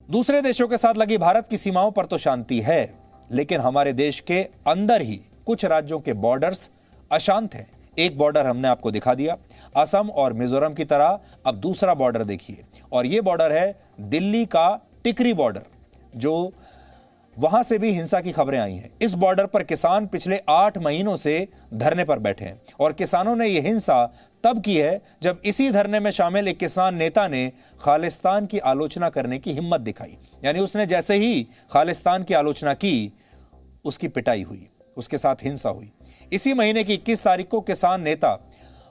दूसरे देशों के साथ लगी भारत की सीमाओं पर तो शांति है, लेकिन हमारे देश के अंदर ही कुछ राज्यों के बॉर्डर्स अशांत हैं। एक बॉर्डर हमने आपको दिखा दिया, असम और मिजोरम की तरह। अब दूसरा बॉर्डर देखिए, और यह बॉर्डर है दिल्ली का टिकरी बॉर्डर, जो वहां से भी हिंसा की खबरें आई हैं। इस बॉर्डर पर किसान पिछले 8 महीनों से धरने पर बैठे हैं, और किसानों ने यह हिंसा तब की है जब इसी धरने में शामिल एक किसान नेता ने खालिस्तान की आलोचना करने की हिम्मत दिखाई। यानी उसने जैसे ही खालिस्तान की आलोचना की, उसकी पिटाई हुई, उसके साथ हिंसा हुई। इसी महीने की 21 तारीख को किसान नेता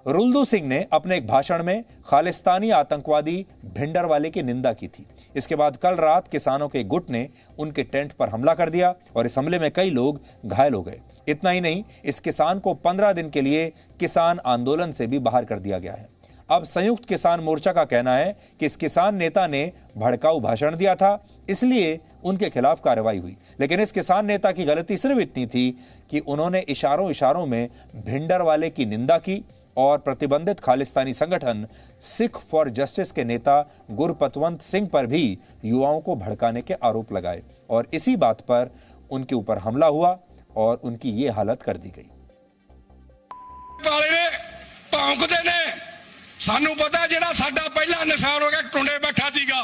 रुल्दू सिंह ने अपने एक भाषण में खालिस्तानी आतंकवादी भिंडरवाले की निंदा की थी। इसके बाद कल रात किसानों के गुट ने उनके टेंट पर हमला कर दिया, और इस हमले में कई लोग घायल हो गए। इतना ही नहीं, इस किसान को 15 दिन के लिए किसान आंदोलन से भी बाहर कर दिया गया है। अब संयुक्त किसान मोर्चा का कहना है कि इस किसान नेता ने भड़काऊ भाषण दिया था, इसलिए उनके खिलाफ कार्रवाई हुई। लेकिन इस किसान नेता की गलती सिर्फ इतनी थी कि उन्होंने इशारों में भिंडरवाले की निंदा की, और प्रतिबंधित खालिस्तानी संगठन सिख फॉर जस्टिस के नेता गुरपतवंत सिंह पर भी युवाओं को भड़काने के आरोप लगाए, और इसी बात पर उनके ऊपर हमला हुआ और उनकी ये हालत कर दी गई। सानू पता जिहड़ा साडा पहला निशान हो गया टुंडे बैठा सीगा,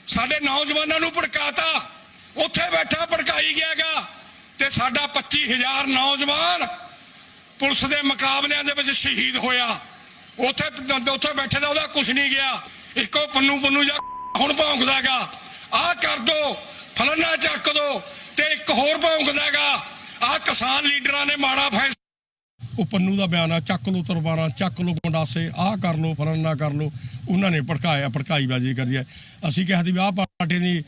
साडे नौजवानों नूं भड़काता, उत्थे बैठा भड़काई गयागा, ते साडा 25,000 नौजवान पुलिस के मुकाबलिਆਂ ਦੇ ਵਿੱਚ शहीद होया। ਉੱਥੇ बैठे ਦਾ ਉਹਦਾ कुछ नहीं गया। ਇੱਕੋ ਪੰਨੂ ਜਾਂ ਹੁਣ ਭੌਂਕਦਾਗਾ, ਆਹ ਕਰ ਦੋ, ਫਲਾਣਾ ਚੱਕ ਦੋ, ਤੇ ਇੱਕ ਹੋਰ ਭੌਂਕਦਾਗਾ, ਆਹ ਕਿਸਾਨ ਲੀਡਰਾਂ ਨੇ ਮਾੜਾ ਫੈਸਲਾ। ਉਹ ਪੰਨੂ ਦਾ ਬਿਆਨ ਆ, ਚੱਕ ਲੋ ਤਲਵਾਰਾਂ, ਚੱਕ ਲੋ ਗੰਡਾਸੇ, ਆਹ ਕਰ ਲੋ, ਫਲਾਣਾ ਕਰ ਲੋ। ਉਹਨਾਂ ਨੇ ਭੜਕਾਈਬਾਜ਼ੀ ਕਰੀ ਹੈ। ਅਸੀਂ ਕਿਹਾ ਸੀ ਵੀ ਆਹ ਪਾਰਟੀ ਦੀ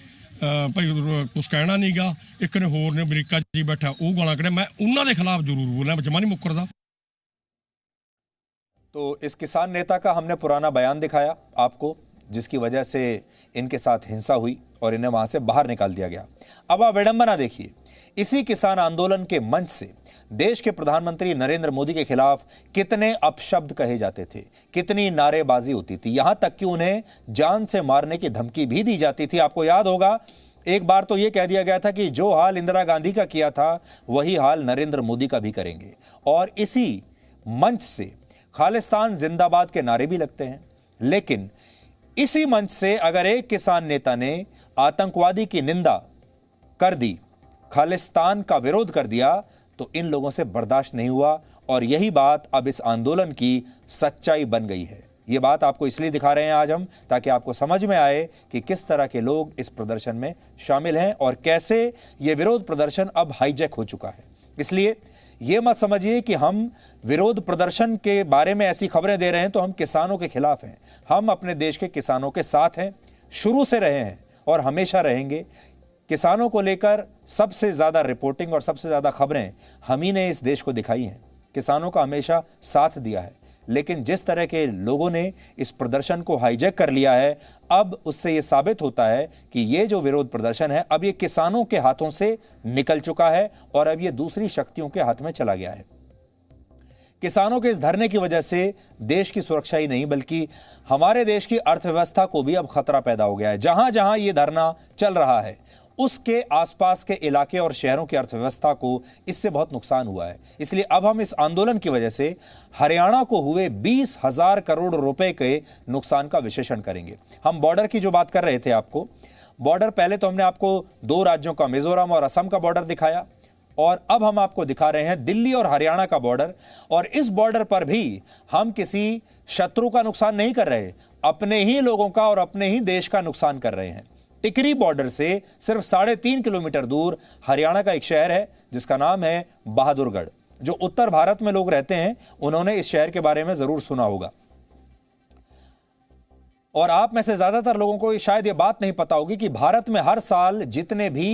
ਭਾਈ ਕੁਛ ਕਹਿਣਾ ਨਹੀਂਗਾ। ਇੱਕ ਨੇ ਹੋਰ ਨੇ ਅਮਰੀਕਾ ਜੀ बैठा, वो गालां कढ़े, मैं उन्हां दे खिलाफ जरूर बोलना, जमा नहीं मुकरदा। तो इस किसान नेता का हमने पुराना बयान दिखाया आपको, जिसकी वजह से इनके साथ हिंसा हुई और इन्हें वहां से बाहर निकाल दिया गया। अब आप विडंबना देखिए, इसी किसान आंदोलन के मंच से देश के प्रधानमंत्री नरेंद्र मोदी के खिलाफ कितने अपशब्द कहे जाते थे, कितनी नारेबाजी होती थी, यहां तक कि उन्हें जान से मारने की धमकी भी दी जाती थी। आपको याद होगा, एक बार तो यह कह दिया गया था कि जो हाल इंदिरा गांधी का किया था वही हाल नरेंद्र मोदी का भी करेंगे, और इसी मंच से खालिस्तान जिंदाबाद के नारे भी लगते हैं। लेकिन इसी मंच से अगर एक किसान नेता ने आतंकवादी की निंदा कर दी, खालिस्तान का विरोध कर दिया, तो इन लोगों से बर्दाश्त नहीं हुआ, और यही बात अब इस आंदोलन की सच्चाई बन गई है। ये बात आपको इसलिए दिखा रहे हैं आज हम, ताकि आपको समझ में आए कि किस तरह के लोग इस प्रदर्शन में शामिल हैं और कैसे ये विरोध प्रदर्शन अब हाईजैक हो चुका है। इसलिए ये मत समझिए कि हम विरोध प्रदर्शन के बारे में ऐसी खबरें दे रहे हैं तो हम किसानों के खिलाफ हैं। हम अपने देश के किसानों के साथ हैं, शुरू से रहे हैं और हमेशा रहेंगे। किसानों को लेकर सबसे ज्यादा रिपोर्टिंग और सबसे ज्यादा खबरें हम ही ने इस देश को दिखाई हैं। किसानों का हमेशा साथ दिया है, लेकिन जिस तरह के लोगों ने इस प्रदर्शन को हाईजैक कर लिया है, अब उससे यह साबित होता है कि ये जो विरोध प्रदर्शन है अब ये किसानों के हाथों से निकल चुका है और अब ये दूसरी शक्तियों के हाथ में चला गया है। किसानों के इस धरने की वजह से देश की सुरक्षा ही नहीं बल्कि हमारे देश की अर्थव्यवस्था को भी अब खतरा पैदा हो गया है। जहां जहां ये धरना चल रहा है उसके आसपास के इलाके और शहरों की अर्थव्यवस्था को इससे बहुत नुकसान हुआ है। इसलिए अब हम इस आंदोलन की वजह से हरियाणा को हुए 20,000 करोड़ रुपए के नुकसान का विश्लेषण करेंगे। हम बॉर्डर की जो बात कर रहे थे, आपको बॉर्डर पहले तो हमने आपको 2 राज्यों का मिजोरम और असम का बॉर्डर दिखाया, और अब हम आपको दिखा रहे हैं दिल्ली और हरियाणा का बॉर्डर। और इस बॉर्डर पर भी हम किसी शत्रु का नुकसान नहीं कर रहे, अपने ही लोगों का और अपने ही देश का नुकसान कर रहे हैं। टिकरी बॉर्डर से सिर्फ 3.5 किलोमीटर दूर हरियाणा का एक शहर है जिसका नाम है बहादुरगढ़। जो उत्तर भारत में लोग रहते हैं उन्होंने इस शहर के बारे में जरूर सुना होगा, और आप में से ज्यादातर लोगों को शायद यह बात नहीं पता होगी कि भारत में हर साल जितने भी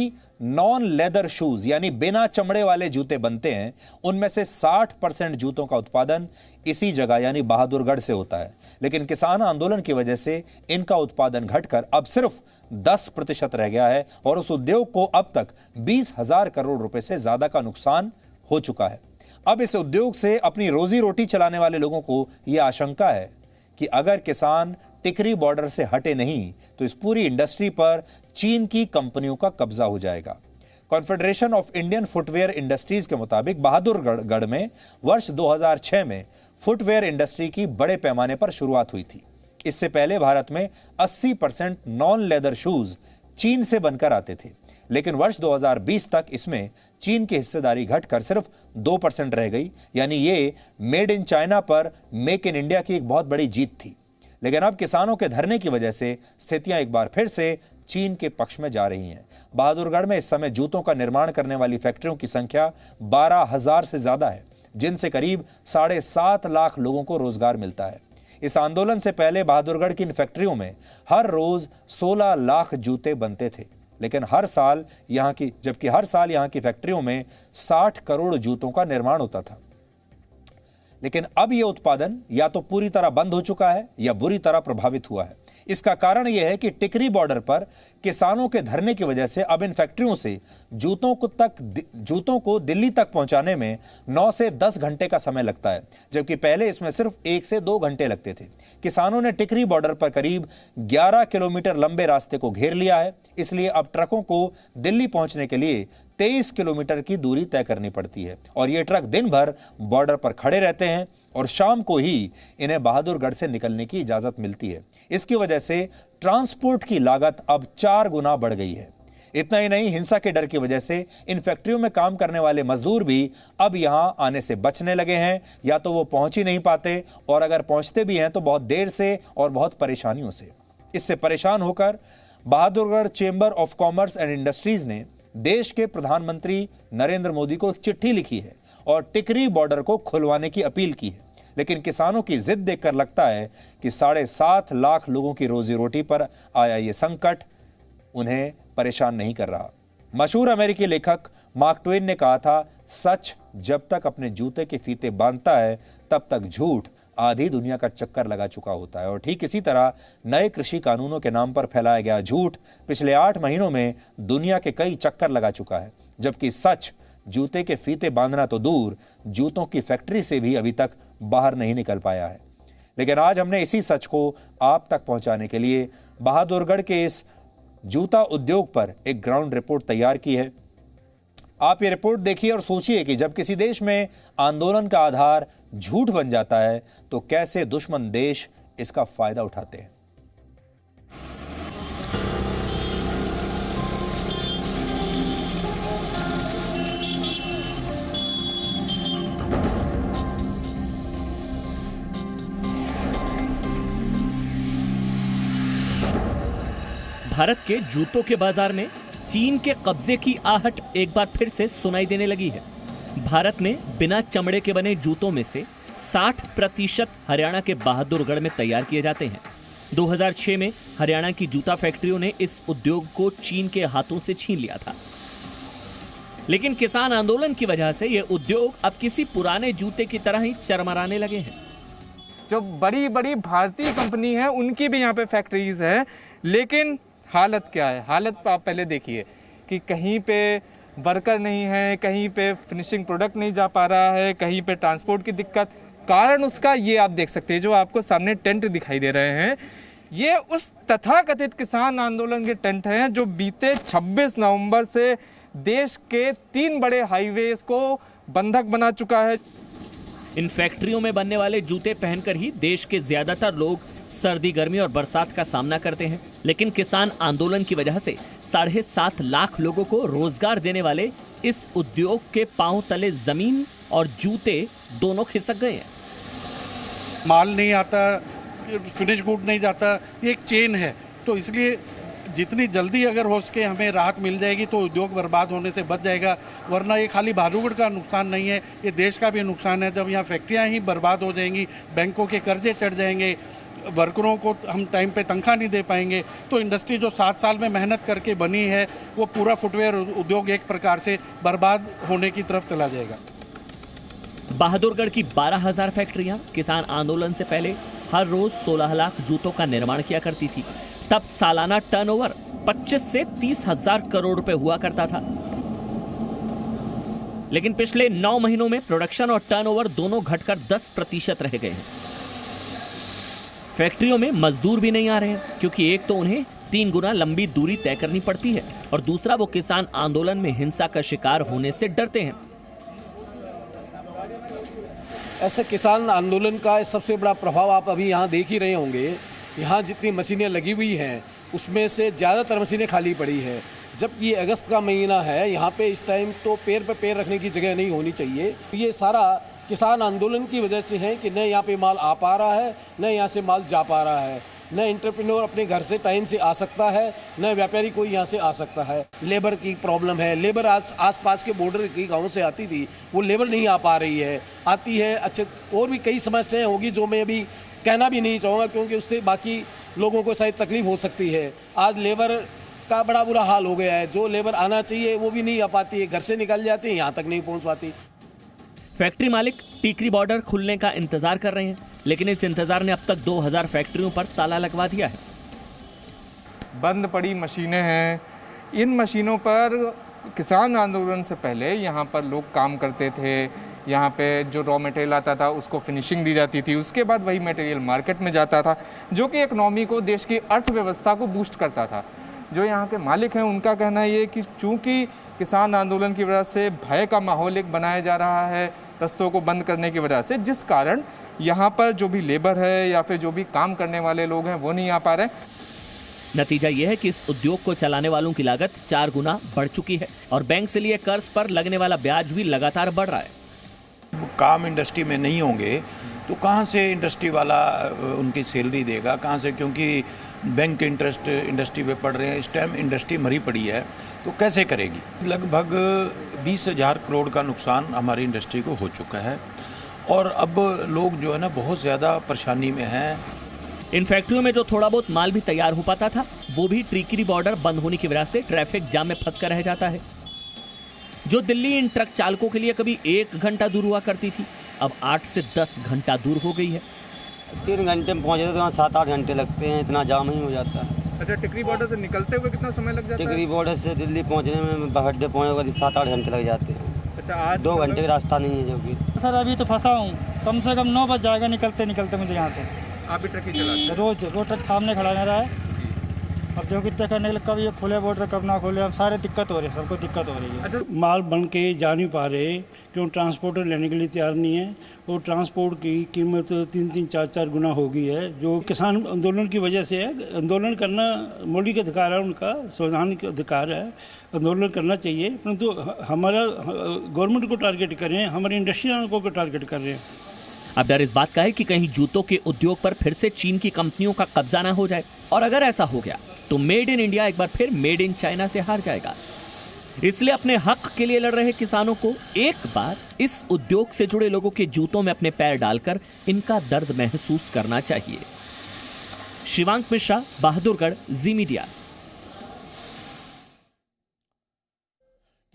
नॉन लेदर शूज यानी बिना चमड़े वाले जूते बनते हैं उनमें से 60% जूतों का उत्पादन इसी जगह यानी बहादुरगढ़ से होता है। लेकिन किसान आंदोलन की वजह से इनका उत्पादन घटकर अब सिर्फ 10% रह गया है, और उस उद्योग को अब तक 20,000 करोड़ रुपए से ज्यादा का नुकसान हो चुका है। अब इस उद्योग से अपनी रोजी रोटी चलाने वाले लोगों को यह आशंका है कि अगर किसान टिकरी बॉर्डर से हटे नहीं तो इस पूरी इंडस्ट्री पर चीन की कंपनियों का कब्जा हो जाएगा। Confederation of Indian footwear industries के मुताबिक बहादुरगढ़ में वर्ष 2006 में फुटवेयर इंडस्ट्री की बड़े पैमाने पर शुरुआत हुई थी। इससे पहले भारत में 80% नॉन लेदर शूज चीन से बनकर आते थे, लेकिन वर्ष 2020 तक इसमें चीन की हिस्सेदारी घटकर सिर्फ 2% रह गई। यानी ये मेड इन चाइना पर मेक इन इंडिया की एक बहुत बड़ी जीत थी। लेकिन अब किसानों के धरने की वजह से स्थितियां एक बार फिर से चीन के पक्ष में जा रही हैं। बहादुरगढ़ में इस समय जूतों का निर्माण करने वाली फैक्ट्रियों की संख्या 12,000 से ज्यादा है, जिनसे करीब 7.5 लाख लोगों को रोजगार मिलता है। इस आंदोलन से पहले बहादुरगढ़ की इन फैक्ट्रियों में हर रोज 16 लाख जूते बनते थे, लेकिन हर साल यहाँ की फैक्ट्रियों में 60 करोड़ जूतों का निर्माण होता था। लेकिन अब यह उत्पादन या तो पूरी तरह बंद हो चुका है या बुरी तरह प्रभावित हुआ है। इसका कारण यह है कि टिकरी बॉर्डर पर किसानों के धरने की वजह से अब इन फैक्ट्रियों से जूतों को दिल्ली तक पहुंचाने में 9 से 10 घंटे का समय लगता है, जबकि पहले इसमें सिर्फ 1 से 2 घंटे लगते थे। किसानों ने टिकरी बॉर्डर पर करीब 11 किलोमीटर लंबे रास्ते को घेर लिया है, इसलिए अब ट्रकों को दिल्ली पहुंचने के लिए 23 किलोमीटर की दूरी तय करनी पड़ती है और ये ट्रक दिन भर बॉर्डर पर खड़े रहते हैं और शाम को ही इन्हें बहादुरगढ़ से निकलने की इजाजत मिलती है। इसकी वजह से ट्रांसपोर्ट की लागत अब 4 गुना बढ़ गई है। इतना ही नहीं, हिंसा के डर की वजह से इन फैक्ट्रियों में काम करने वाले मजदूर भी अब यहां आने से बचने लगे हैं, या तो वो पहुंच ही नहीं पाते और अगर पहुंचते भी हैं तो बहुत देर से और बहुत परेशानियों से। इससे परेशान होकर Bahadurgarh chamber of commerce and industries ने देश के प्रधानमंत्री नरेंद्र मोदी को एक चिट्ठी लिखी है और टिकरी बॉर्डर को खुलवाने की अपील की है। लेकिन किसानों की जिद देखकर लगता है कि 7.5 लाख लोगों की रोजी रोटी पर आया ये संकट उन्हें परेशान नहीं कर रहा। मशहूर अमेरिकी लेखक मार्क ट्वेन ने कहा था, सच जब तक अपने जूते के फीते बांधता है तब तक झूठ आधी दुनिया का चक्कर लगा चुका होता है। और ठीक इसी तरह नए कृषि कानूनों के नाम पर फैलाया गया झूठ पिछले 8 महीनों में दुनिया के कई चक्कर लगा चुका है, जबकि सच जूते के फीते बांधना तो दूर, जूतों की फैक्ट्री से भी अभी तक बाहर नहीं निकल पाया है। लेकिन आज हमने इसी सच को आप तक पहुंचाने के लिए बहादुरगढ़ के इस जूता उद्योग पर एक ग्राउंड रिपोर्ट तैयार की है। आप ये रिपोर्ट देखिए और सोचिए कि जब किसी देश में आंदोलन का आधार झूठ बन जाता है तो कैसे दुश्मन देश इसका फायदा उठाते हैं। भारत के जूतों के बाजार में चीन के कब्जे की आहट एक बार फिर से सुनाई देने लगी है। भारत में बिना चमड़े के बने जूतों में से 60% हरियाणा के बहादुरगढ़ में तैयार किए जाते हैं। 2006 में हरियाणा की जूता फैक्ट्रियों ने इस उद्योग को चीन के हाथों से छीन लिया था, लेकिन किसान आंदोलन की वजह से यह उद्योग अब किसी पुराने जूते की तरह ही चरमराने लगे हैं। जो बड़ी बड़ी भारतीय कंपनी है उनकी भी यहाँ पे फैक्ट्रीज है, लेकिन हालत क्या है? हालत आप पहले देखिए कि कहीं पे वर्कर नहीं है, कहीं पे फिनिशिंग प्रोडक्ट नहीं जा पा रहा है, कहीं पे ट्रांसपोर्ट की दिक्कत। कारण उसका ये आप देख सकते हैं, जो आपको सामने टेंट दिखाई दे रहे हैं, ये उस तथाकथित किसान आंदोलन के टेंट हैं जो बीते 26 नवंबर से देश के 3 बड़े हाईवेज को बंधक बना चुका है। इन फैक्ट्रियों में बनने वाले जूते पहनकर ही देश के ज्यादातर लोग सर्दी, गर्मी और बरसात का सामना करते हैं, लेकिन किसान आंदोलन की वजह से 7.5 लाख लोगों को रोजगार देने वाले इस उद्योग के पांव तले जमीन और जूते दोनों खिसक गए हैं। माल नहीं आता, फिनिश गुड नहीं जाता, ये एक चेन है। तो इसलिए जितनी जल्दी अगर हो सके हमें राहत मिल जाएगी तो उद्योग बर्बाद होने से बच जाएगा। वरना ये खाली बहादुरगढ़ का नुकसान नहीं है, ये देश का भी नुकसान है। जब यहाँ फैक्ट्रियाँ ही बर्बाद हो जाएंगी, बैंकों के कर्जे चढ़ जाएंगे, वर्करों को हम टाइम पे तनख्वाह नहीं दे पाएंगे, तो इंडस्ट्री जो 7 साल में मेहनत करके बनी है वो पूरा फुटवेयर उद्योग एक प्रकार से बर्बाद होने की तरफ चला जाएगा। बहादुरगढ़ की 12,000 फैक्ट्रियां किसान आंदोलन से पहले हर रोज 16 लाख जूतों का निर्माण किया करती थी। तब सालाना टर्नओवर 25 से 30 हजार करोड़ रुपए हुआ करता था, लेकिन पिछले 9 महीनों में प्रोडक्शन और टर्नओवर दोनों घटकर 10% रह गए हैं। फैक्ट्रियों में मजदूर भी नहीं आ रहे हैं क्योंकि एक तो उन्हें 3 गुना लंबी दूरी तय करनी पड़ती है और दूसरा वो किसान आंदोलन में हिंसा का शिकार होने से डरते हैं। ऐसा किसान आंदोलन का सबसे बड़ा प्रभाव आप अभी यहाँ देख ही रहे होंगे। यहाँ जितनी मशीनें लगी हुई हैं उसमें से ज़्यादातर मशीनें खाली पड़ी है, जबकि ये अगस्त का महीना है। यहाँ पे इस टाइम तो पैर पे पैर रखने की जगह नहीं होनी चाहिए। ये सारा किसान आंदोलन की वजह से है कि न यहाँ पे माल आ पा रहा है, न यहाँ से माल जा पा रहा है, न एंटरप्रेन्योर अपने घर से टाइम से आ सकता है, न व्यापारी कोई यहाँ से आ सकता है। लेबर की प्रॉब्लम है। लेबर आस पास के बॉर्डर की गाँव से आती थी, वो लेबर नहीं आ पा रही है, आती है। अच्छे और भी कई समस्याएं होगी जो मैं अभी कहना भी नहीं चाहूँगा क्योंकि उससे बाकी लोगों को शायद तकलीफ हो सकती है। आज लेबर का बड़ा बुरा हाल हो गया है। जो लेबर आना चाहिए वो भी नहीं आ पाती है, घर से निकल जाती है, यहाँ तक नहीं पहुँच पाती। फैक्ट्री मालिक टीकरी बॉर्डर खुलने का इंतजार कर रहे हैं, लेकिन इस इंतजार ने अब तक 2000 फैक्ट्रियों पर ताला लगवा दिया है। बंद पड़ी मशीनें हैं। इन मशीनों पर किसान आंदोलन से पहले यहाँ पर लोग काम करते थे। यहाँ पे जो रॉ मटेरियल आता था उसको फिनिशिंग दी जाती थी, उसके बाद वही मटेरियल मार्केट में जाता था, जो कि इकोनॉमी को, देश की अर्थव्यवस्था को बूस्ट करता था। जो यहाँ के मालिक हैं उनका कहना ये कि चूँकि किसान आंदोलन की वजह से भय का माहौल एक बनाया जा रहा है रस्तों को बंद करने की वजह से, जिस कारण यहाँ पर जो भी लेबर है या फिर जो भी काम करने वाले लोग हैं वो नहीं आ पा रहे। नतीजा यह है कि इस उद्योग को चलाने वालों की लागत 4 गुना बढ़ चुकी है और बैंक से लिए कर्ज पर लगने वाला ब्याज भी लगातार बढ़ रहा है। काम इंडस्ट्री में नहीं होंगे तो कहाँ से इंडस्ट्री वाला उनकी सैलरी देगा, कहाँ से, क्योंकि बैंक के इंटरेस्ट इंडस्ट्री पे पड़ रहे हैं। इस टाइम इंडस्ट्री मरी पड़ी है तो कैसे करेगी। लगभग 20,000 करोड़ का नुकसान हमारी इंडस्ट्री को हो चुका है और अब लोग जो है ना बहुत ज़्यादा परेशानी में हैं। इन फैक्ट्रियों में जो थोड़ा बहुत माल भी तैयार हो पाता था वो भी टीकरी बॉर्डर बंद होने की वजह से ट्रैफिक जाम में फंस कर रह जाता है। जो दिल्ली इन ट्रक चालकों के लिए कभी 1 घंटा दूर हुआ करती थी अब 8 से 10 घंटा दूर हो गई है। 3 घंटे में पहुँचे तो वहाँ 7-8 घंटे लगते हैं, इतना जाम ही हो जाता है। अच्छा, टिकरी बॉर्डर से निकलते हुए कितना समय लग जाता है? टिकरी बॉर्डर से दिल्ली पहुँचने में अड्डे पहुँचने 7-8 घंटे लग जाते हैं। अच्छा, आज 2 घंटे का रास्ता नहीं है। जो कि सर अभी तो फंसा हूँ, कम से कम 9 बज जाएगा निकलते निकलते मुझे यहाँ से। आप भी ट्रक ही चलाते हैं? रोज वो ट्रक सामने खड़ा मेरा है। अब जो कितने करने के लिए कब ये खुले बॉर्डर कब ना खुले, अब सारे दिक्कत हो रही है, सबको दिक्कत हो रही है। माल बन के जा नहीं पा रहे क्यों ट्रांसपोर्टर लेने के लिए तैयार नहीं है और ट्रांसपोर्ट की कीमत 3-3, 4-4 गुना हो गई है, जो किसान आंदोलन की वजह से है। आंदोलन करना मौलिक अधिकार है, उनका संवैधानिक अधिकार है, आंदोलन करना चाहिए, परंतु हमारा गवर्नमेंट को टारगेट कर रहे हैं, हमारी इंडस्ट्री को टारगेट कर रहे हैं। अब डर इस बात का है कि कहीं जूतों के उद्योग पर फिर से चीन की कंपनियों का कब्जा ना हो जाए, और अगर ऐसा हो गया तो मेड इन इंडिया एक बार फिर मेड इन चाइना से हार जाएगा। इसलिए अपने हक के लिए लड़ रहे किसानों को एक बार इस उद्योग से जुड़े लोगों के जूतों में अपने पैर डालकर इनका दर्द महसूस करना चाहिए। शिवांक मिश्रा, बहादुरगढ़, जी मीडिया।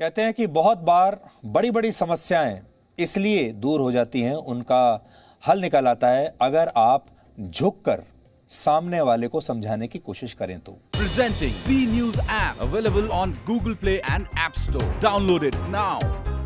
कहते हैं कि बहुत बार बड़ी बड़ी समस्याएं इसलिए दूर हो जाती हैं, उनका हल निकल आता है अगर आप झुककर सामने वाले को समझाने की कोशिश करें तो। Presenting B News app available on Google Play and App Store. Download it now.